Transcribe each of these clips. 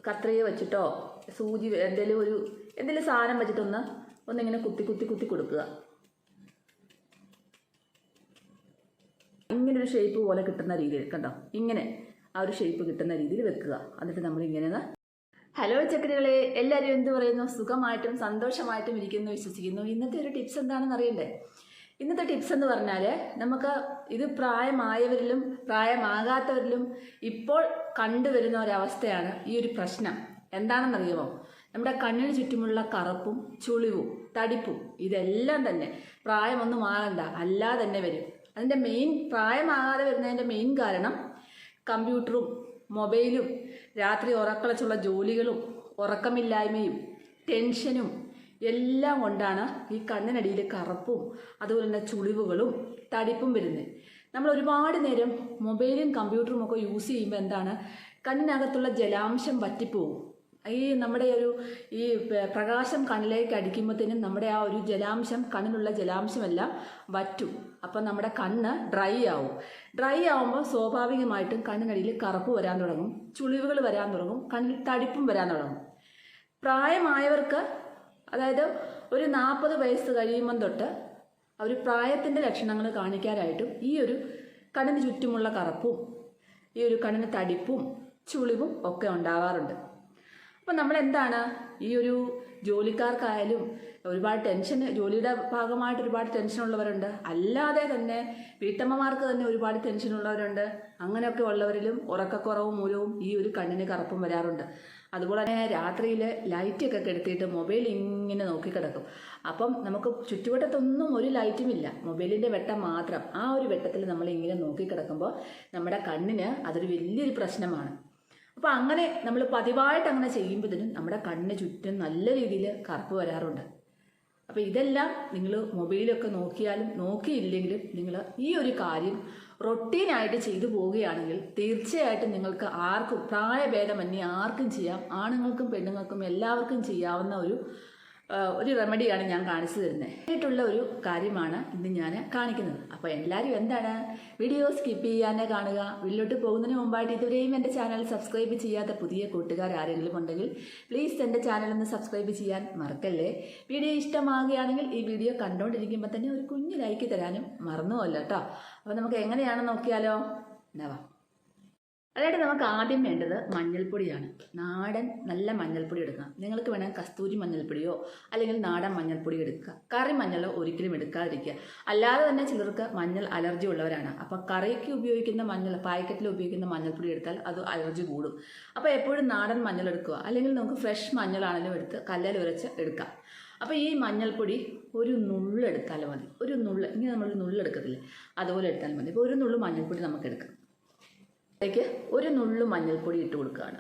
കത്രിക വെച്ചിട്ടോ സൂചി എന്തെങ്കിലും സാധനം ഒന്നിങ്ങനെ കുത്തി കൊടുക്കുക. ഇങ്ങനൊരു ഷേപ്പ് പോലെ കിട്ടുന്ന രീതിയിൽ കണ്ടോ, ഇങ്ങനെ ആ ഒരു ഷേപ്പ് കിട്ടുന്ന രീതിയിൽ വെക്കുക. എന്നിട്ട് നമ്മളിങ്ങനെ ഹലോ ചക്കരകളെ, എല്ലാവരും എന്ത് പറയുന്നു? സുഖമായിട്ടും സന്തോഷമായിട്ടും ഇരിക്കുന്നു വിശ്വസിക്കുന്നു. ഇന്നത്തെ ഒരു ടിപ്സ് എന്താണെന്ന് അറിയണ്ടേ? ഇന്നത്തെ ടിപ്സ് എന്ന് പറഞ്ഞാൽ നമുക്ക് ഇത് പ്രായമായവരിലും പ്രായമാകാത്തവരിലും ഇപ്പോൾ കണ്ടുവരുന്ന ഒരവസ്ഥയാണ് ഈ ഒരു പ്രശ്നം. എന്താണെന്നറിയുമോ? നമ്മുടെ കണ്ണിന് ചുറ്റുമുള്ള കറുപ്പും ചുളിവും തടിപ്പും ഇതെല്ലാം തന്നെ പ്രായമൊന്നും ആകണ്ട, അല്ലാതെ തന്നെ വരും. അതിൻ്റെ പ്രായമാകാതെ വരുന്നതിൻ്റെ മെയിൻ കാരണം കമ്പ്യൂട്ടറും മൊബൈലും രാത്രി ഉറക്കളച്ചുള്ള ജോലികളും ഉറക്കമില്ലായ്മയും ടെൻഷനും എല്ലാം കൊണ്ടാണ് ഈ കണ്ണിനടിയിൽ കറുപ്പും അതുപോലെ തന്നെ ചുളിവുകളും തടിപ്പും വരുന്നത്. നമ്മൾ ഒരുപാട് നേരം മൊബൈലും കമ്പ്യൂട്ടറും ഒക്കെ യൂസ് ചെയ്യുമ്പോൾ എന്താണ്, കണ്ണിനകത്തുള്ള ജലാംശം വറ്റിപ്പോവും. നമ്മുടെ ഈ പ്രകാശം കണ്ണിലേക്ക് അടിക്കുമ്പോഴത്തേനും നമ്മുടെ ആ ഒരു ജലാംശം, കണ്ണിലുള്ള ജലാംശമെല്ലാം വറ്റും. അപ്പം നമ്മുടെ കണ്ണ് ഡ്രൈ ആവും. ഡ്രൈ ആവുമ്പോൾ സ്വാഭാവികമായിട്ടും കണ്ണിനടിയിൽ കറുപ്പ് വരാൻ തുടങ്ങും, ചുളിവുകൾ വരാൻ തുടങ്ങും, കണ്ണിൽ തടിപ്പും വരാൻ തുടങ്ങും. പ്രായമായവർക്ക്, അതായത് ഒരു 40 വയസ്സ് കഴിയുമ്പം തൊട്ട് ഒരു പ്രായത്തിൻ്റെ ലക്ഷണങ്ങൾ കാണിക്കാനായിട്ടും ഈ ഒരു കണ്ണിന് ചുറ്റുമുള്ള കറുപ്പും ഈ ഒരു കണ്ണിന് തടിപ്പും ചുളിവും ഒക്കെ ഉണ്ടാവാറുണ്ട്. അപ്പം നമ്മളെന്താണ്, ഈ ഒരു ജോലിക്കാർക്കായാലും ഒരുപാട് ജോലിയുടെ ഭാഗമായിട്ട് ഒരുപാട് ടെൻഷനുള്ളവരുണ്ട്, അല്ലാതെ തന്നെ വീട്ടമ്മമാർക്ക് തന്നെ ഒരുപാട് ടെൻഷനുള്ളവരുണ്ട്. അങ്ങനെയൊക്കെ ഉള്ളവരിലും ഉറക്കക്കുറവും മൂലവും ഈ ഒരു കണ്ണിന് കറുപ്പും വരാറുണ്ട്. അതുപോലെ തന്നെ രാത്രിയിൽ ലൈറ്റൊക്കെ കെടുത്തിയിട്ട് മൊബൈൽ ഇങ്ങനെ നോക്കിക്കിടക്കും. അപ്പം നമുക്ക് ചുറ്റുവട്ടത്തൊന്നും ഒരു ലൈറ്റും ഇല്ല, മൊബൈലിൻ്റെ വെട്ടം മാത്രം. ആ ഒരു വെട്ടത്തിൽ നമ്മളിങ്ങനെ നോക്കിക്കിടക്കുമ്പോൾ നമ്മുടെ കണ്ണിന് അതൊരു വലിയൊരു പ്രശ്നമാണ്. അപ്പോൾ അങ്ങനെ നമ്മൾ പതിവായിട്ട് അങ്ങനെ ചെയ്യുമ്പോഴത്തേനും നമ്മുടെ കണ്ണിന് ചുറ്റും നല്ല രീതിയിൽ കറുപ്പ് വരാറുണ്ട്. അപ്പോൾ ഇതെല്ലാം നിങ്ങൾ മൊബൈലൊക്കെ നോക്കിയാലും നോക്കിയില്ലെങ്കിലും നിങ്ങൾ ഈ ഒരു കാര്യം റൊട്ടീനായിട്ട് ചെയ്തു പോവുകയാണെങ്കിൽ തീർച്ചയായിട്ടും നിങ്ങൾക്ക് ആർക്കും, പ്രായഭേദമന്യേ ആർക്കും ചെയ്യാം. ആണുങ്ങൾക്കും പെണ്ണുങ്ങൾക്കും എല്ലാവർക്കും ചെയ്യാവുന്ന ഒരു റെമഡിയാണ് ഞാൻ കാണിച്ചു തരുന്നത്. ആയിട്ടുള്ള ഒരു കാര്യമാണ് ഇന്ന് ഞാൻ കാണിക്കുന്നത്. അപ്പോൾ എല്ലാവരും എന്താണ്, വീഡിയോ സ്കിപ്പ് ചെയ്യാതെ കാണുക. വീട്ടിലോട്ട് പോകുന്നതിന് മുമ്പായിട്ട് ഇതുവരെയും എൻ്റെ ചാനൽ സബ്സ്ക്രൈബ് ചെയ്യാത്ത പുതിയ കൂട്ടുകാർ ആരെങ്കിലും ഉണ്ടെങ്കിൽ പ്ലീസ് എൻ്റെ ചാനൽ ഒന്ന് സബ്സ്ക്രൈബ് ചെയ്യാൻ മറക്കല്ലേ. വീഡിയോ ഇഷ്ടമാകുകയാണെങ്കിൽ ഈ വീഡിയോ കണ്ടുകൊണ്ടിരിക്കുമ്പോൾ തന്നെ ഒരു കുഞ്ഞു ലൈക്ക് തരാനും മറന്നുപോകല്ലോ കേട്ടോ. അപ്പോൾ നമുക്ക് എങ്ങനെയാണെന്ന് നോക്കിയാലോ. എന്നാ, അതായത് നമുക്ക് ആദ്യം വേണ്ടത് മഞ്ഞൾപ്പൊടിയാണ്. നാടൻ നല്ല മഞ്ഞൾപ്പൊടി എടുക്കണം. നിങ്ങൾക്ക് വേണമെങ്കിൽ കസ്തൂരി മഞ്ഞൾപ്പൊടിയോ അല്ലെങ്കിൽ നാടൻ മഞ്ഞൾപ്പൊടി എടുക്കുക. കറി മഞ്ഞളോ ഒരിക്കലും എടുക്കാതിരിക്കുക. അല്ലാതെ തന്നെ ചിലർക്ക് മഞ്ഞൾ അലർജി ഉള്ളവരാണ്. അപ്പോൾ കറിക്ക് ഉപയോഗിക്കുന്ന പാക്കറ്റിൽ ഉപയോഗിക്കുന്ന മഞ്ഞൾപ്പൊടി എടുത്താൽ അത് അലർജി കൂടും. അപ്പോൾ എപ്പോഴും നാടൻ മഞ്ഞൾ എടുക്കുക. അല്ലെങ്കിൽ നമുക്ക് ഫ്രഷ് മഞ്ഞളാണെങ്കിലും എടുത്ത് കല്ലിൽ ഉരച്ച് എടുക്കാം. അപ്പോൾ ഈ മഞ്ഞൾപ്പൊടി ഒരു നുള്ളെടുത്താലും മതി. ഒരു നുള്ള്, ഇങ്ങനെ നമ്മളൊരു നുള്ളെടുക്കത്തില്ലേ, അതുപോലെ എടുത്താലും മതി. ഇപ്പോൾ ഒരു നുള്ളു മഞ്ഞൾപ്പൊടി നമുക്ക് എടുക്കാം. അതിലേക്ക് ഒരു നുള്ളു മഞ്ഞൾപ്പൊടി ഇട്ട് കൊടുക്കുകയാണ്.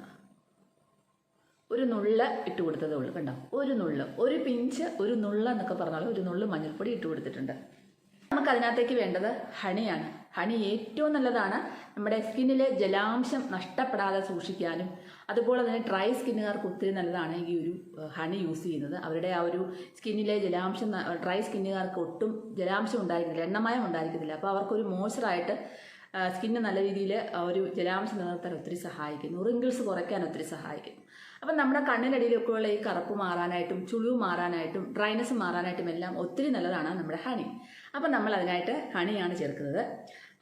ഒരു നുള്ള ഇട്ട് കൊടുത്തതേ ഉള്ളൂ, കണ്ടോ? ഒരു നുള്ള്, ഒരു പിഞ്ച്, ഒരു നുള്ള എന്നൊക്കെ പറഞ്ഞാൽ ഒരു നുള്ളു മഞ്ഞൾപ്പൊടി ഇട്ട് കൊടുത്തിട്ടുണ്ട്. നമുക്ക് അതിനകത്തേക്ക് വേണ്ടത് ഹണിയാണ്. ഹണി ഏറ്റവും നല്ലതാണ് നമ്മുടെ സ്കിന്നിലെ ജലാംശം നഷ്ടപ്പെടാതെ സൂക്ഷിക്കാനും. അതുപോലെ തന്നെ ഡ്രൈ സ്കിന്നുകാർക്ക് ഒത്തിരി നല്ലതാണ് ഈ ഒരു ഹണി യൂസ് ചെയ്യുന്നത്. അവരുടെ ആ ഒരു സ്കിന്നിലെ ജലാംശം, ഡ്രൈ സ്കിന്നുകാർക്ക് ഒട്ടും ജലാംശം ഉണ്ടായിരിക്കില്ല, എണ്ണമയം ഉണ്ടായിരിക്കത്തില്ല. അപ്പോൾ അവർക്കൊരു മോയ്സ്ചറായിട്ട് സ്കിന്ന് നല്ല രീതിയിൽ ഒരു ജലാംശം നിലനിർത്താൻ ഒത്തിരി സഹായിക്കുന്നു. റിങ്കിൾസ് കുറയ്ക്കാൻ ഒത്തിരി സഹായിക്കുന്നു. അപ്പം നമ്മുടെ കണ്ണിനടിയിലൊക്കെ ഉള്ള ഈ കറുപ്പ് മാറാനായിട്ടും ചുളിവ് മാറാനായിട്ടും ഡ്രൈനസ് മാറാനായിട്ടും എല്ലാം ഒത്തിരി നല്ലതാണ് നമ്മുടെ ഹണി. അപ്പം നമ്മൾ അതിനായിട്ട് ഹണിയാണ് ചേർക്കുന്നത്.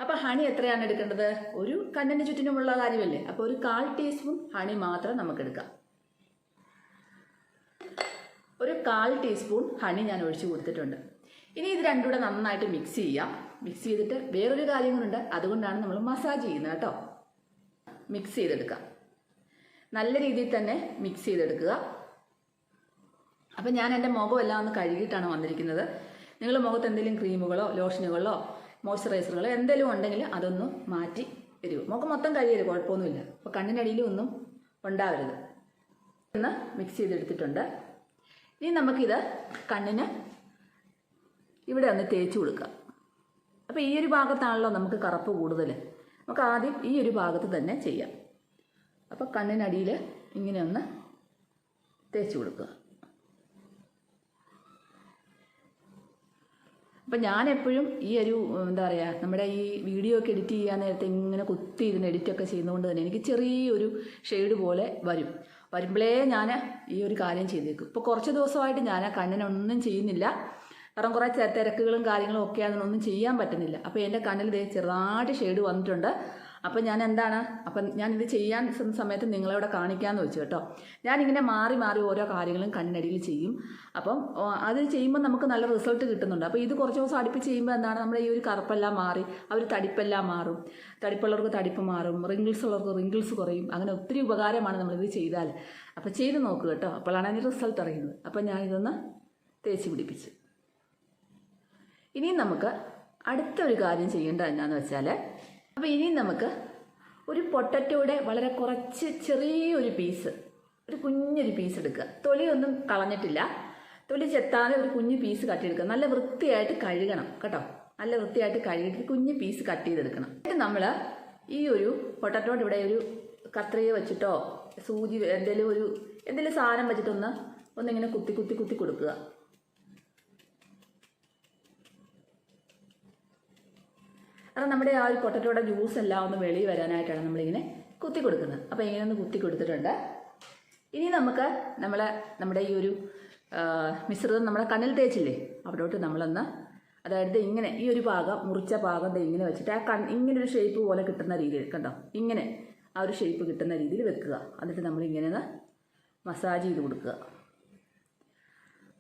അപ്പോൾ ഹണി എത്രയാണ് എടുക്കേണ്ടത്? ഒരു കണ്ണിന് ചുറ്റിനുമുള്ള കാര്യമല്ലേ, അപ്പോൾ ഒരു 1/4 ടീസ്പൂൺ ഹണി മാത്രം നമുക്കെടുക്കാം. ഒരു 1/4 ടീസ്പൂൺ ഹണി ഞാൻ ഒഴിച്ചു കൊടുത്തിട്ടുണ്ട്. ഇനി ഇത് രണ്ടും കൂടെ നന്നായിട്ട് മിക്സ് ചെയ്യാം. മിക്സ് ചെയ്തിട്ട് വേറൊരു കാര്യം കൂടെ, അതുകൊണ്ടാണ് നമ്മൾ മസാജ് ചെയ്യുന്നത് കേട്ടോ. മിക്സ് ചെയ്തെടുക്കാം, നല്ല രീതിയിൽ തന്നെ മിക്സ് ചെയ്തെടുക്കുക. അപ്പം ഞാൻ എൻ്റെ മുഖമെല്ലാം ഒന്ന് കഴുകിയിട്ടാണ് വന്നിരിക്കുന്നത്. നിങ്ങൾ മുഖത്ത് എന്തെങ്കിലും ക്രീമുകളോ ലോഷനുകളോ മോയ്സ്ചറൈസറുകളോ എന്തെങ്കിലും ഉണ്ടെങ്കിൽ അതൊന്ന് മാറ്റി തരുമോ. മുഖം മൊത്തം കഴുകരുത്, കുഴപ്പമൊന്നുമില്ല. അപ്പോൾ കണ്ണിനടിയിലും ഒന്നും ഉണ്ടാവരുത്. ഒന്ന് മിക്സ് ചെയ്തെടുത്തിട്ടുണ്ട്. ഇനി നമുക്കിത് കണ്ണിന് ഇവിടെ ഒന്ന് തേച്ച് കൊടുക്കാം. അപ്പോൾ ഈ ഒരു ഭാഗത്താണല്ലോ നമുക്ക് കറുപ്പ് കൂടുതൽ. നമുക്ക് ആദ്യം ഈ ഒരു ഭാഗത്ത് തന്നെ ചെയ്യാം. അപ്പോൾ കണ്ണിനടിയിൽ ഇങ്ങനെ ഒന്ന് തേച്ച് കൊടുക്കുക. അപ്പം ഞാനെപ്പോഴും ഈ ഒരു എന്താ പറയുക, നമ്മുടെ ഈ വീഡിയോ ഒക്കെ എഡിറ്റ് ചെയ്യാൻ നേരത്തെ ഇങ്ങനെ കുത്തി ഇരുന്ന് എഡിറ്റൊക്കെ ചെയ്യുന്നതുകൊണ്ട് തന്നെ എനിക്ക് ചെറിയൊരു ഷെയ്ഡ് പോലെ വരുമ്പോഴേ ഞാൻ ഈ ഒരു കാര്യം ചെയ്തേക്കും. ഇപ്പോൾ കുറച്ച് ദിവസമായിട്ട് ഞാൻ കണ്ണിനൊന്നും ചെയ്യുന്നില്ല, കാരണം കുറേ തിരക്കുകളും കാര്യങ്ങളും ഒക്കെ അതിനൊന്നും ചെയ്യാൻ പറ്റുന്നില്ല. അപ്പോൾ എൻ്റെ കണ്ണിൽ ചെറുതായിട്ട് ഷെയ്ഡ് വന്നിട്ടുണ്ട്. അപ്പം ഞാനിത് ചെയ്യാൻ സമയത്ത് നിങ്ങളവിടെ കാണിക്കാമെന്ന് വെച്ചു കേട്ടോ. ഞാനിങ്ങനെ മാറി മാറി ഓരോ കാര്യങ്ങളും കണ്ണിനടിയിൽ ചെയ്യും. അപ്പം അത് ചെയ്യുമ്പോൾ നമുക്ക് നല്ല റിസൾട്ട് കിട്ടുന്നുണ്ട്. അപ്പോൾ ഇത് കുറച്ച് ദിവസം അടുപ്പിച്ച് ചെയ്യുമ്പോൾ നമ്മുടെ ഈ ഒരു കറുപ്പെല്ലാം മാറി തടിപ്പെല്ലാം മാറും. തടിപ്പുള്ളവർക്ക് തടിപ്പ് മാറും, റിങ്കിൾസ് ഉള്ളവർക്ക് റിങ്കിൾസ് കുറയും. അങ്ങനെ ഒത്തിരി ഉപകാരമാണ് നമ്മളിത് ചെയ്താൽ. അപ്പോൾ ചെയ്ത് നോക്കുക കേട്ടോ, അപ്പോഴാണ് അതിന് റിസൾട്ട് അറിയുന്നത്. അപ്പം ഞാനിതൊന്ന് തേച്ച് പിടിപ്പിച്ച് ഇനിയും നമുക്ക് അടുത്തൊരു കാര്യം ചെയ്യേണ്ടത് എന്നാന്ന് വെച്ചാൽ, അപ്പോൾ ഇനിയും നമുക്ക് ഒരു പൊട്ടറ്റോയുടെ വളരെ കുറച്ച് ചെറിയൊരു പീസ്, ഒരു കുഞ്ഞൊരു പീസ് എടുക്കുക. തൊലിയൊന്നും കളഞ്ഞിട്ടില്ല, തൊലി ചെത്താതെ ഒരു കുഞ്ഞു പീസ് കട്ടിയെടുക്കുക. നല്ല വൃത്തിയായിട്ട് കഴുകണം കേട്ടോ, നല്ല വൃത്തിയായിട്ട് കഴുകിയിട്ട് കുഞ്ഞു പീസ് കട്ട് ചെയ്തെടുക്കണം. എന്നിട്ട് നമ്മൾ ഈ ഒരു പൊട്ടറ്റോയുടെ ഇവിടെ ഒരു കത്രിക വെച്ചിട്ടോ സൂചി എന്തെങ്കിലും സാധനം ഒന്നിങ്ങനെ കുത്തി കൊടുക്കുക. കാരണം നമ്മുടെ ആ ഒരു പൊട്ടറ്റോയുടെ ജ്യൂസ് എല്ലാം ഒന്ന് വെളിയിൽ വരാനായിട്ടാണ് നമ്മളിങ്ങനെ കുത്തി കൊടുക്കുന്നത്. അപ്പോൾ ഇങ്ങനെ ഒന്ന് കുത്തി കൊടുത്തിട്ടുണ്ട്. ഇനി നമുക്ക് നമ്മുടെ ഈ ഒരു മിശ്രിതം നമ്മുടെ കണ്ണിൽ തേച്ചില്ലേ, അവിടോട്ട് നമ്മളൊന്ന്, അതായത് ഇങ്ങനെ ഈ ഒരു ഭാഗം മുറിച്ച ഭാഗം ഇങ്ങനെ വെച്ചിട്ട് ഇങ്ങനെ ഒരു ഷേപ്പ് പോലെ കിട്ടുന്ന രീതിയിൽ കണ്ടോ, ഇങ്ങനെ ആ ഒരു ഷേപ്പ് കിട്ടുന്ന രീതിയിൽ വെക്കുക. എന്നിട്ട് നമ്മളിങ്ങനെ ഒന്ന് മസാജ് ചെയ്ത് കൊടുക്കുക.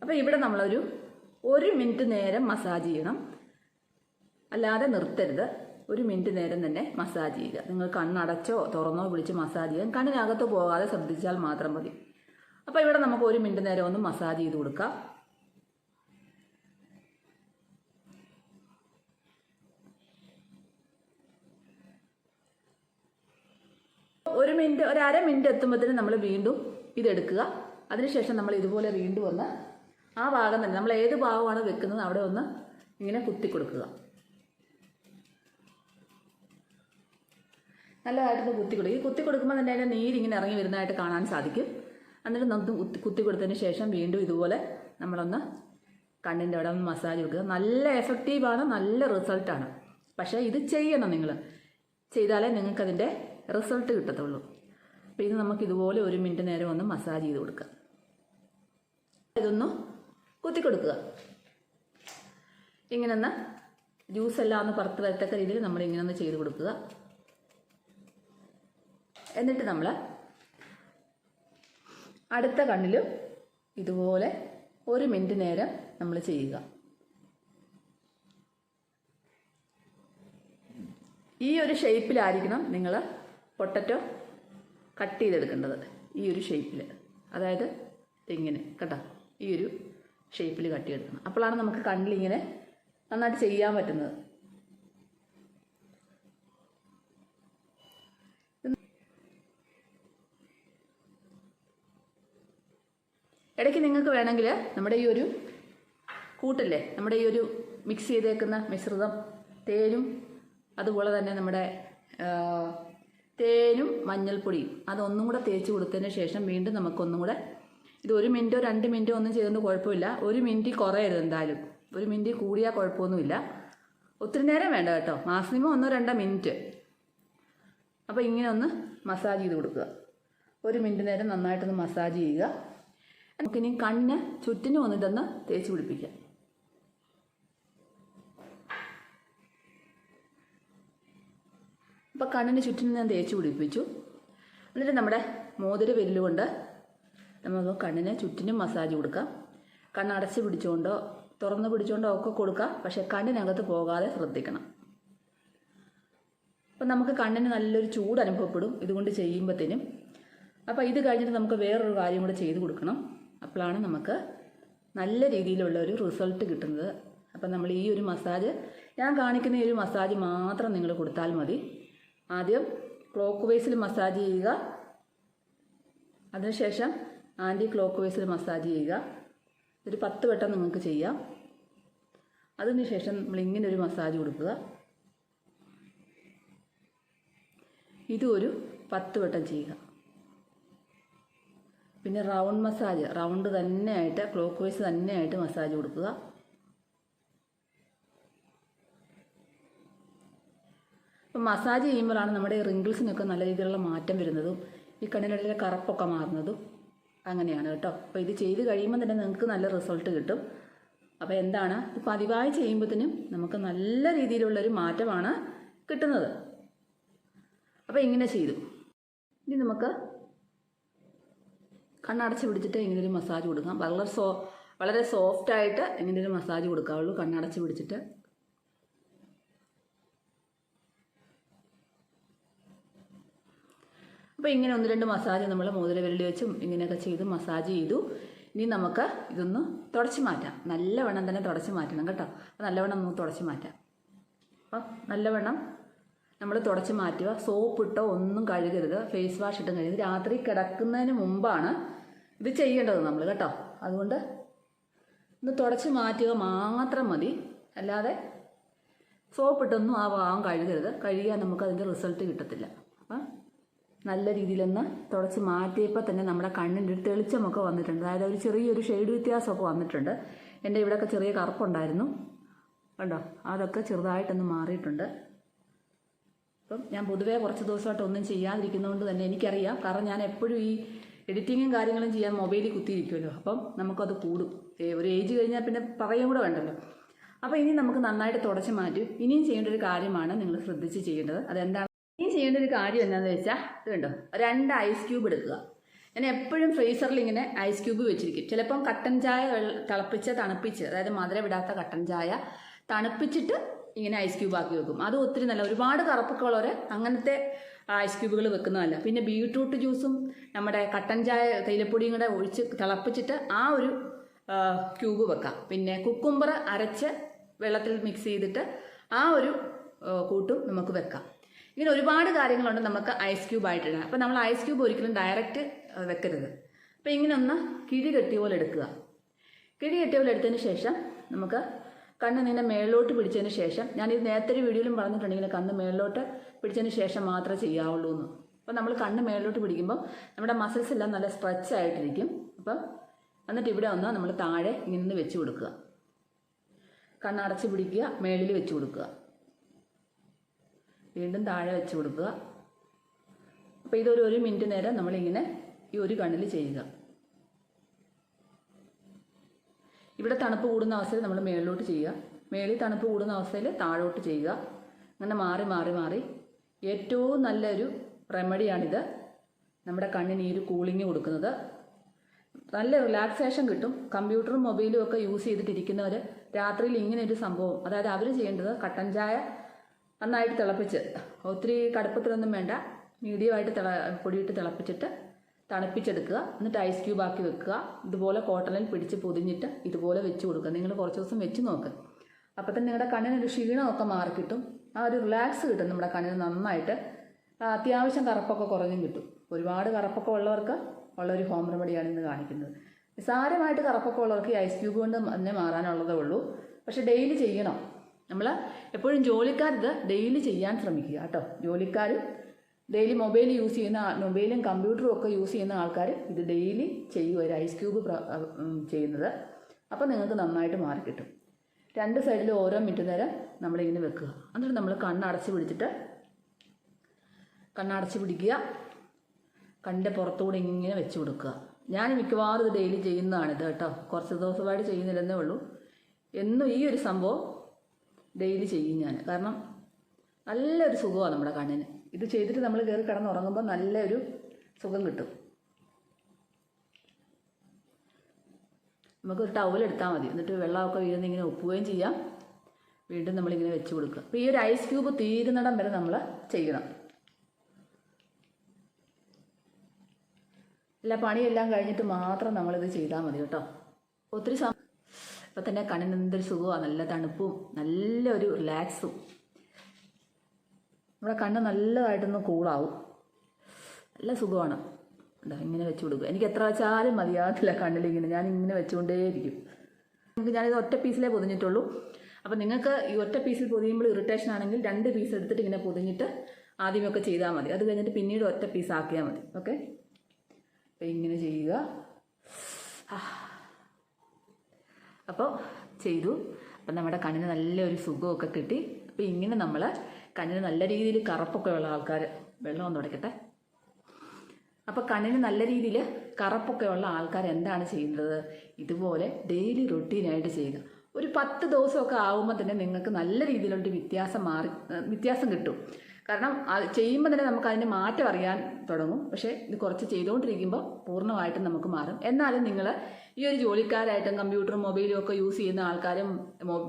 അപ്പോൾ ഇവിടെ നമ്മളൊരു 1 മിനിറ്റ് നേരം മസാജ് ചെയ്യണം, അല്ലാതെ നിർത്തരുത്. 1 മിനിറ്റ് നേരം തന്നെ മസാജ് ചെയ്യുക. നിങ്ങൾ കണ്ണടച്ചോ തുറന്നോ പിടിച്ച് മസാജ് ചെയ്യാൻ കണ്ണിനകത്ത് പോകാതെ ശ്രദ്ധിച്ചാൽ മാത്രം മതി. അപ്പോൾ ഇവിടെ നമുക്ക് 1 മിനിറ്റ് നേരം ഒന്ന് മസാജ് ചെയ്ത് കൊടുക്കാം. ഒരു അര മിനിറ്റ് എത്തുമ്പോഴത്തേനും നമ്മൾ വീണ്ടും ഇതെടുക്കുക. അതിനുശേഷം നമ്മൾ ഇതുപോലെ വീണ്ടും ഒന്ന് ആ ഭാഗം തന്നെ നമ്മൾ ഏത് ഭാഗമാണ് വെക്കുന്നത് അവിടെ ഒന്ന് ഇങ്ങനെ കുത്തി കൊടുക്കുക. നല്ലതായിട്ടൊന്ന് കുത്തി കൊടുക്കും. ഈ കുത്തി കൊടുക്കുമ്പോൾ തന്നെ അതിൻ്റെ നീരിങ്ങനെ ഇറങ്ങി വരുന്നതായിട്ട് കാണാൻ സാധിക്കും. എന്നിട്ട് നമുക്ക് കുത്തി കൊടുത്തതിന് ശേഷം വീണ്ടും ഇതുപോലെ നമ്മളൊന്ന് കണ്ണിൻ്റെ അവിടെ ഒന്ന് മസാജ് കൊടുക്കുക. നല്ല എഫക്റ്റീവാണ്, നല്ല റിസൾട്ടാണ്. പക്ഷേ ഇത് ചെയ്യണം, നിങ്ങൾ ചെയ്താലേ നിങ്ങൾക്കതിൻ്റെ റിസൾട്ട് കിട്ടത്തുള്ളൂ. അപ്പോൾ ഇത് നമുക്കിതുപോലെ 1 മിനിറ്റ് നേരം ഒന്ന് മസാജ് ചെയ്ത് കൊടുക്കുക. ഇതൊന്ന് കുത്തി കൊടുക്കുക. ഇങ്ങനെ ഒന്ന് ജ്യൂസ് എല്ലാം ഒന്ന് പുറത്ത് വരത്തക്ക രീതിയിൽ നമ്മളിങ്ങനെ ഒന്ന് ചെയ്ത് കൊടുക്കുക. എന്നിട്ട് നമ്മൾ അടുത്ത കണ്ണിലും ഇതുപോലെ 1 മിനിറ്റ് നേരം നമ്മൾ ചെയ്യുക. ഈ ഒരു ഷേപ്പിലായിരിക്കണം നിങ്ങൾ പൊട്ടറ്റോ കട്ട് ചെയ്തെടുക്കേണ്ടത്. ഈ ഒരു ഷേപ്പിൽ, അതായത് ഇങ്ങനെ കേട്ടോ, ഈ ഒരു ഷേപ്പിൽ കട്ട് ചെയ്തെടുക്കണം. അപ്പോഴാണ് നമുക്ക് കണ്ണിലിങ്ങനെ നന്നായിട്ട് ചെയ്യാൻ പറ്റുന്നത്. ഇടയ്ക്ക് നിങ്ങൾക്ക് വേണമെങ്കിൽ നമ്മുടെ ഈ ഒരു കൂട്ടില്ലേ, നമ്മുടെ ഈ ഒരു മിക്സ് ചെയ്തേക്കുന്ന മിശ്രിതം തേനും അതുപോലെ തന്നെ നമ്മുടെ തേനും മഞ്ഞൾപ്പൊടിയും അതൊന്നും കൂടെ തേച്ച് കൊടുത്തതിന് ശേഷം വീണ്ടും നമുക്കൊന്നും കൂടെ ഇത് 1 മിനിറ്റോ 2 മിനിറ്റോ ഒന്നും ചെയ്തുകൊണ്ട് കുഴപ്പമില്ല. 1 മിനിറ്റ് കുറയരുത് എന്തായാലും. 1 മിനിറ്റ് കൂടിയാൽ കുഴപ്പമൊന്നുമില്ല. ഒത്തിരി നേരം വേണ്ട കേട്ടോ, മാക്സിമം 1-2 മിനിറ്റ്. അപ്പോൾ ഇങ്ങനെ ഒന്ന് മസാജ് ചെയ്ത് കൊടുക്കുക. 1 മിനിറ്റ് നേരം നന്നായിട്ടൊന്ന് മസാജ് ചെയ്യുക. നമുക്കിനി കണ്ണിന് ചുറ്റിനും വന്നിട്ടൊന്ന് തേച്ച് പിടിപ്പിക്കാം. അപ്പോൾ കണ്ണിന് ചുറ്റിനും ഞാൻ തേച്ച് പിടിപ്പിച്ചു. എന്നിട്ട് നമ്മുടെ മോതിര വിരലുകൊണ്ട് നമുക്ക് കണ്ണിന് ചുറ്റിനും മസാജ് കൊടുക്കാം. കണ്ണടച്ച് പിടിച്ചുകൊണ്ടോ തുറന്ന് പിടിച്ചുകൊണ്ടോ ഒക്കെ കൊടുക്കാം, പക്ഷേ കണ്ണിനകത്ത് പോകാതെ ശ്രദ്ധിക്കണം. അപ്പം നമുക്ക് കണ്ണിന് നല്ലൊരു ചൂട് അനുഭവപ്പെടും ഇതുകൊണ്ട് ചെയ്യുമ്പോഴത്തേനും. അപ്പോൾ ഇത് കഴിഞ്ഞിട്ട് നമുക്ക് വേറൊരു കാര്യം കൂടെ ചെയ്ത് കൊടുക്കണം. അപ്പോഴാണ് നമുക്ക് നല്ല രീതിയിലുള്ള ഒരു റിസൾട്ട് കിട്ടുന്നത്. അപ്പം നമ്മൾ ഈ ഒരു മസാജ്, ഞാൻ കാണിക്കുന്ന ഈ ഒരു മസാജ് മാത്രം നിങ്ങൾ കൊടുത്താൽ മതി. ആദ്യം ക്ലോക്ക് വൈസിൽ മസാജ് ചെയ്യുക, അതിനുശേഷം ആൻറ്റി ക്ലോക്ക് വൈസിൽ മസാജ് ചെയ്യുക. ഒരു 10 വട്ടം നിങ്ങൾക്ക് ചെയ്യാം. അതിനുശേഷം നമ്മളിങ്ങനെ ഒരു മസാജ് കൊടുക്കുക. ഇതും ഒരു 10 വട്ടം ചെയ്യുക. പിന്നെ റൗണ്ട് മസാജ്, റൗണ്ട് തന്നെയായിട്ട് ക്ലോക്ക് വൈസ് തന്നെയായിട്ട് മസാജ് കൊടുക്കുക. മസാജ് ചെയ്യുമ്പോഴാണ് നമ്മുടെ റിങ്കിൾസിനൊക്കെ നല്ല രീതിയിലുള്ള മാറ്റം വരുന്നതും ഈ കണ്ണിനിടയിലെ കറുപ്പൊക്കെ മാറുന്നതും അങ്ങനെയാണ് കേട്ടോ. അപ്പോൾ ഇത് ചെയ്ത് കഴിയുമ്പോൾ തന്നെ നിങ്ങൾക്ക് നല്ല റിസൾട്ട് കിട്ടും. അപ്പോൾ എന്താണ്, ഇത് പതിവായി ചെയ്യുമ്പോഴത്തേനും നമുക്ക് നല്ല രീതിയിലുള്ളൊരു മാറ്റമാണ് കിട്ടുന്നത്. അപ്പോൾ ഇങ്ങനെ ചെയ്തു. ഇനി നമുക്ക് കണ്ണടച്ച് പിടിച്ചിട്ട് ഇങ്ങനൊരു മസാജ് കൊടുക്കാം. വളരെ സോഫ്റ്റായിട്ട് ഇങ്ങനൊരു മസാജ് കൊടുക്കാവുള്ളൂ. കണ്ണടച്ച് പിടിച്ചിട്ട് അപ്പോൾ ഇങ്ങനെ 1-2 മസാജ് നമ്മൾ മോതിരവിരൽ വെച്ചും ഇങ്ങനെയൊക്കെ ചെയ്ത് മസാജ് ചെയ്തു. ഇനി നമുക്ക് ഇതൊന്ന് തുടച്ച് മാറ്റാം. നല്ലവണ്ണം തന്നെ തുടച്ച് മാറ്റണം കേട്ടോ. അപ്പോൾ നല്ലവണ്ണം നമുക്ക് തുടച്ച് മാറ്റാം. അപ്പം നല്ലവണ്ണം നമ്മൾ തുടച്ച് മാറ്റുക. സോപ്പ് ഇട്ടോ ഒന്നും കഴുകരുത്, ഫേസ് വാഷ് ഇട്ടും കഴുകരുത്. രാത്രി കിടക്കുന്നതിന് മുമ്പാണ് ഇത് ചെയ്യേണ്ടത് നമ്മൾ കേട്ടോ. അതുകൊണ്ട് ഒന്ന് തുടച്ച് മാറ്റുക മാത്രം മതി, അല്ലാതെ സോപ്പിട്ടൊന്നും ആ ഭാഗം കഴുകരുത്. കഴുകിയാൽ നമുക്കതിൻ്റെ റിസൾട്ട് കിട്ടത്തില്ല. അപ്പം നല്ല രീതിയിലൊന്ന് തുടച്ച് മാറ്റിയപ്പോൾ തന്നെ നമ്മുടെ കണ്ണിൻ്റെ ഒരു തെളിച്ചമൊക്കെ വന്നിട്ടുണ്ട്. അതായത് ഒരു ചെറിയൊരു ഷെയ്ഡ് വ്യത്യാസമൊക്കെ വന്നിട്ടുണ്ട്. എൻ്റെ ഇവിടെയൊക്കെ ചെറിയ കറുപ്പുണ്ടായിരുന്നു കണ്ടോ, അതൊക്കെ ചെറുതായിട്ടൊന്ന് മാറിയിട്ടുണ്ട്. അപ്പം ഞാൻ പൊതുവേ കുറച്ച് ദിവസമായിട്ട് ഒന്നും ചെയ്യാതിരിക്കുന്നതുകൊണ്ട് തന്നെ എനിക്കറിയാം. കാരണം ഞാൻ എപ്പോഴും ഈ എഡിറ്റിങ്ങും കാര്യങ്ങളും ചെയ്യാൻ മൊബൈലിൽ കുത്തിയിരിക്കുമല്ലോ. അപ്പം നമുക്കത് കൂടും. ഒരു ഏജ് കഴിഞ്ഞാൽ പിന്നെ പറയുകയും കൂടെ വേണ്ടല്ലോ. അപ്പോൾ ഇനി നമുക്ക് നന്നായിട്ട് തുടച്ച് മാറ്റും. ഇനിയും ചെയ്യേണ്ട ഒരു കാര്യമാണ് നിങ്ങൾ ശ്രദ്ധിച്ച് ചെയ്യേണ്ടത്. അതെന്താണ് ഇനി ചെയ്യേണ്ട ഒരു കാര്യം എന്താണെന്ന് വെച്ചാൽ, ഇത് കണ്ടോ, 2 ഐസ് ക്യൂബ് എടുക്കുക. ഞാൻ എപ്പോഴും ഫ്രീസറിൽ ഇങ്ങനെ ഐസ് ക്യൂബ് വെച്ചിരിക്കും. ചിലപ്പം കട്ടൻ ചായ തണുപ്പിച്ച്, അതായത് മധുരം വിടാത്ത കട്ടൻ ചായ തണുപ്പിച്ചിട്ട് ഇങ്ങനെ ഐസ് ക്യൂബ് ആക്കി വെക്കും. അത് ഒത്തിരി നല്ല, ഒരുപാട് കറുപ്പൊക്കെ ഉള്ളവർ അങ്ങനത്തെ ഐസ് ക്യൂബുകൾ വെക്കുന്നതല്ല. പിന്നെ ബീട്രൂട്ട് ജ്യൂസും നമ്മുടെ കട്ടൻ ചായ തേയിലപ്പൊടിയും കൂടെ ഒഴിച്ച് തിളപ്പിച്ചിട്ട് ആ ഒരു ക്യൂബ് വെക്കാം. പിന്നെ കുക്കുംബർ അരച്ച് വെള്ളത്തിൽ മിക്സ് ചെയ്തിട്ട് ആ ഒരു കൂട്ടും നമുക്ക് വെക്കാം. ഇങ്ങനെ ഒരുപാട് കാര്യങ്ങളുണ്ട് നമുക്ക് ഐസ് ക്യൂബ് ആയിട്ടിടാൻ. അപ്പോൾ നമ്മൾ ഐസ് ക്യൂബ് ഒരിക്കലും ഡയറക്റ്റ് വെക്കരുത്. അപ്പോൾ ഇങ്ങനെ ഒന്ന് കിഴി കെട്ടിയ പോലെ എടുക്കുക. കിഴി കെട്ടിയ പോലെ എടുത്തതിന് ശേഷം നമുക്ക് കണ്ണ് ഇങ്ങനെ മേളിലോട്ട് പിടിച്ചതിന് ശേഷം, ഞാനിത് നേരത്തെ ഒരു വീഡിയോയിലും പറഞ്ഞിട്ടുണ്ട്, ഇങ്ങനെ കണ്ണ് മേളിലോട്ട് പിടിച്ചതിന് ശേഷം മാത്രമേ ചെയ്യാവുള്ളൂ എന്ന്. അപ്പോൾ നമ്മൾ കണ്ണ് മേളിലോട്ട് പിടിക്കുമ്പോൾ നമ്മുടെ മസിൽസ് എല്ലാം നല്ല സ്ട്രെച്ച് ആയിട്ടിരിക്കും. അപ്പം എന്നിട്ട് ഇവിടെ ഒന്ന് നമ്മൾ താഴെ ഇങ്ങനെ വെച്ച് കൊടുക്കുക. കണ്ണടച്ച് പിടിക്കുക, മേളിൽ വെച്ച് കൊടുക്കുക, വീണ്ടും താഴെ വെച്ച് കൊടുക്കുക. അപ്പോൾ ഇതൊരു 1 മിനിറ്റ് നേരം നമ്മളിങ്ങനെ ഈ ഒരു കണ്ണിൽ ചെയ്യുക. ഇവിടെ തണുപ്പ് കൂടുന്ന അവസ്ഥയിൽ നമ്മൾ മേളിലോട്ട് ചെയ്യുക, മേളിൽ തണുപ്പ് കൂടുന്ന അവസ്ഥയിൽ താഴോട്ട് ചെയ്യുക. അങ്ങനെ മാറി മാറി മാറി ഏറ്റവും നല്ലൊരു റെമഡിയാണിത്. നമ്മുടെ കണ്ണിന് ഈ ഒരു കൂളിങ് കൊടുക്കുന്നത് നല്ല റിലാക്സേഷൻ കിട്ടും. കമ്പ്യൂട്ടറും മൊബൈലും ഒക്കെ യൂസ് ചെയ്തിട്ടിരിക്കുന്നവർ രാത്രിയിൽ ഇങ്ങനെ ഒരു സംഭവം, അതായത് അവർ ചെയ്യേണ്ടത് കട്ടൻ ചായ നന്നായിട്ട് തിളപ്പിച്ച്, ഒത്തിരി കടുപ്പത്തിലൊന്നും വേണ്ട, മീഡിയമായിട്ട് പൊടിയിട്ട് തിളപ്പിച്ചിട്ട് തണുപ്പിച്ചെടുക്കുക. എന്നിട്ട് ഐസ് ക്യൂബ് ആക്കി വെക്കുക. ഇതുപോലെ കോട്ടണിൽ പിടിച്ച് പൊതിഞ്ഞിട്ട് ഇതുപോലെ വെച്ച് കൊടുക്കുക. നിങ്ങൾ കുറച്ച് ദിവസം വെച്ച് നോക്ക്. അപ്പോൾ തന്നെ നിങ്ങളുടെ കണ്ണിനൊരു ക്ഷീണമൊക്കെ മാറിക്കിട്ടും. ആ ഒരു റിലാക്സ് കിട്ടും നമ്മുടെ കണ്ണിന് നന്നായിട്ട്. അത്യാവശ്യം കറുപ്പൊക്കെ കുറഞ്ഞും കിട്ടും. ഒരുപാട് കറുപ്പൊക്കെ ഉള്ളവർക്ക് ഉള്ളൊരു ഹോം റെമഡിയാണ് ഇന്ന് കാണിക്കുന്നത്. നിസ്സാരമായിട്ട് കറുപ്പൊക്കെ ഉള്ളവർക്ക് ഈ ഐസ് ക്യൂബ് കൊണ്ട് തന്നെ മാറാനുള്ളതേ ഉള്ളൂ. പക്ഷെ ഡെയിലി ചെയ്യണം. നമ്മൾ എപ്പോഴും ജോലിക്കാരിത് ഡെയിലി ചെയ്യാൻ ശ്രമിക്കുക കേട്ടോ. ജോലിക്കാർ ഡെയിലി മൊബൈൽ യൂസ് ചെയ്യുന്ന, മൊബൈലും കമ്പ്യൂട്ടറും ഒക്കെ യൂസ് ചെയ്യുന്ന ആൾക്കാർ ഇത് ഡെയിലി ചെയ്യുക, ഒരു ഐസ് ക്യൂബ് ചെയ്യുന്നത്. അപ്പോൾ നിങ്ങൾക്ക് നന്നായിട്ട് മാറി കിട്ടും. 2 സൈഡിലും ഓരോ മിനിറ്റ് നേരം നമ്മളിങ്ങനെ വെക്കുക. എന്നിട്ട് നമ്മൾ കണ്ണടച്ച് പിടിക്കുക. കണ്ണിൻ്റെ പുറത്തുകൂടെ ഇങ്ങനെ വെച്ച് കൊടുക്കുക. ഞാൻ മിക്കവാറും ഇത് ഡെയിലി ചെയ്യുന്നതാണിത് കേട്ടോ. കുറച്ച് ദിവസമായിട്ട് ചെയ്യുന്നില്ലെന്നേ ഉള്ളൂ. എന്നും ഈ ഒരു സംഭവം ഡെയിലി ചെയ്യും ഞാൻ. കാരണം നല്ലൊരു സുഖമാണ് നമ്മുടെ കണ്ണിന്. ഇത് ചെയ്തിട്ട് നമ്മൾ കയറി കിടന്നുറങ്ങുമ്പോൾ നല്ലൊരു സുഖം കിട്ടും. നമുക്കൊരു ടവലെടുത്താൽ മതി. എന്നിട്ട് വെള്ളമൊക്കെ വീഴുന്ന ഇങ്ങനെ ഒപ്പുകയും ചെയ്യാം. വീണ്ടും നമ്മളിങ്ങനെ വെച്ച് കൊടുക്കുക. അപ്പോൾ ഈ ഒരു ഐസ് ക്യൂബ് തീരുന്നിടം വരെ നമ്മൾ ചെയ്യണം. എല്ലാ പണിയെല്ലാം കഴിഞ്ഞിട്ട് മാത്രം നമ്മളിത് ചെയ്താൽ മതി കേട്ടോ. ഒത്തിരി ഇപ്പം തന്നെ കണ്ണിന് എന്തൊരു സുഖമാണ്, നല്ല തണുപ്പും നല്ലൊരു റിലാക്സും. നമ്മുടെ കണ്ണ് നല്ലതായിട്ടൊന്ന് കൂളാവും. നല്ല സുഖമാണ്. ഇങ്ങനെ വെച്ച് കൊടുക്കുക. എനിക്ക് എത്ര വെച്ചാലും മതിയാകത്തില്ല കണ്ണിലിങ്ങനെ. ഞാനിങ്ങനെ വെച്ചുകൊണ്ടേയിരിക്കും. ഞാനിത് ഒറ്റ പീസിലേ പൊതിഞ്ഞിട്ടുള്ളൂ. അപ്പം നിങ്ങൾക്ക് ഈ ഒറ്റ പീസിൽ പൊതിയുമ്പോൾ ഇറിറ്റേഷൻ ആണെങ്കിൽ 2 പീസ് എടുത്തിട്ട് ഇങ്ങനെ പൊതിഞ്ഞിട്ട് ആദ്യമൊക്കെ ചെയ്താൽ മതി. അത് കഴിഞ്ഞിട്ട് പിന്നീട് ഒറ്റ പീസ് ആക്കിയാൽ മതി. ഓക്കെ, അപ്പം ഇങ്ങനെ ചെയ്യുക. അപ്പോൾ ചെയ്തു. അപ്പം നമ്മുടെ കണ്ണിന് നല്ലൊരു സുഖമൊക്കെ കിട്ടി. അപ്പോൾ ഇങ്ങനെ നമ്മൾ കണ്ണിന് നല്ല രീതിയിൽ കറുപ്പൊക്കെ ഉള്ള ആൾക്കാർ, വെള്ളം ഒന്ന് തുടയ്ക്കട്ടെ. അപ്പോൾ കണ്ണിന് നല്ല രീതിയിൽ കറുപ്പൊക്കെ ഉള്ള ആൾക്കാർ എന്താണ് ചെയ്യുന്നത്? ഇതുപോലെ ഡെയിലി റൊട്ടീനായിട്ട് ചെയ്യുക. ഒരു 10 ദിവസമൊക്കെ ആകുമ്പോൾ തന്നെ നിങ്ങൾക്ക് നല്ല രീതിയിലുള്ള വ്യത്യാസം കിട്ടും. കാരണം അത് ചെയ്യുമ്പോൾ തന്നെ നമുക്ക് അതിൻ്റെ മാറ്റം അറിയാൻ തുടങ്ങും. പക്ഷേ ഇത് കുറച്ച് ചെയ്തുകൊണ്ടിരിക്കുമ്പോൾ പൂർണ്ണമായിട്ടും നമുക്ക് മാറും. എന്നാലും നിങ്ങൾ ഈ ഒരു ജോലിക്കാരായിട്ടും കമ്പ്യൂട്ടറും മൊബൈലും ഒക്കെ യൂസ് ചെയ്യുന്ന ആൾക്കാരും,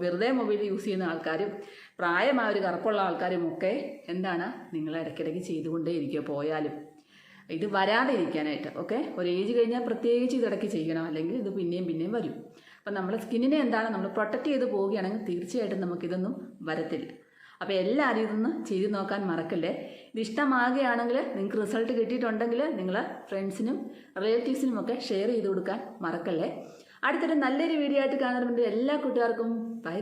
വെറുതെ മൊബൈൽ യൂസ് ചെയ്യുന്ന ആൾക്കാരും, പ്രായമായ ഒരു കറുപ്പുള്ള ആൾക്കാരും ഒക്കെ എന്താണ്, നിങ്ങൾ ഇടയ്ക്കിടയ്ക്ക് ചെയ്തുകൊണ്ടേ ഇരിക്കുക. പോയാലും ഇത് വരാതെ ഇരിക്കാനായിട്ട്. ഓക്കെ, ഒരു ഏജ് കഴിഞ്ഞാൽ പ്രത്യേകിച്ച് ഇതിടയ്ക്ക് ചെയ്യണം, അല്ലെങ്കിൽ ഇത് പിന്നെയും വരും. അപ്പം നമ്മുടെ സ്കിന്നിനെ എന്താണ് നമ്മൾ പ്രൊട്ടക്റ്റ് ചെയ്ത് പോവുകയാണെങ്കിൽ തീർച്ചയായിട്ടും നമുക്കിതൊന്നും വരത്തില്ല. അപ്പോൾ എല്ലാവരും ഇതൊന്ന് ചെയ്ത് നോക്കാൻ മറക്കല്ലേ. ഇത് ഇഷ്ടമാകുകയാണെങ്കിൽ, നിങ്ങൾക്ക് റിസൾട്ട് കിട്ടിയിട്ടുണ്ടെങ്കിൽ നിങ്ങൾ ഫ്രണ്ട്സിനും റിലേറ്റീവ്സിനും ഒക്കെ ഷെയർ ചെയ്ത് കൊടുക്കാൻ മറക്കല്ലേ. അടുത്തൊരു നല്ലൊരു വീഡിയോ ആയിട്ട് കാണുന്നുണ്ട്. എല്ലാ കൂട്ടുകാർക്കും ബൈ.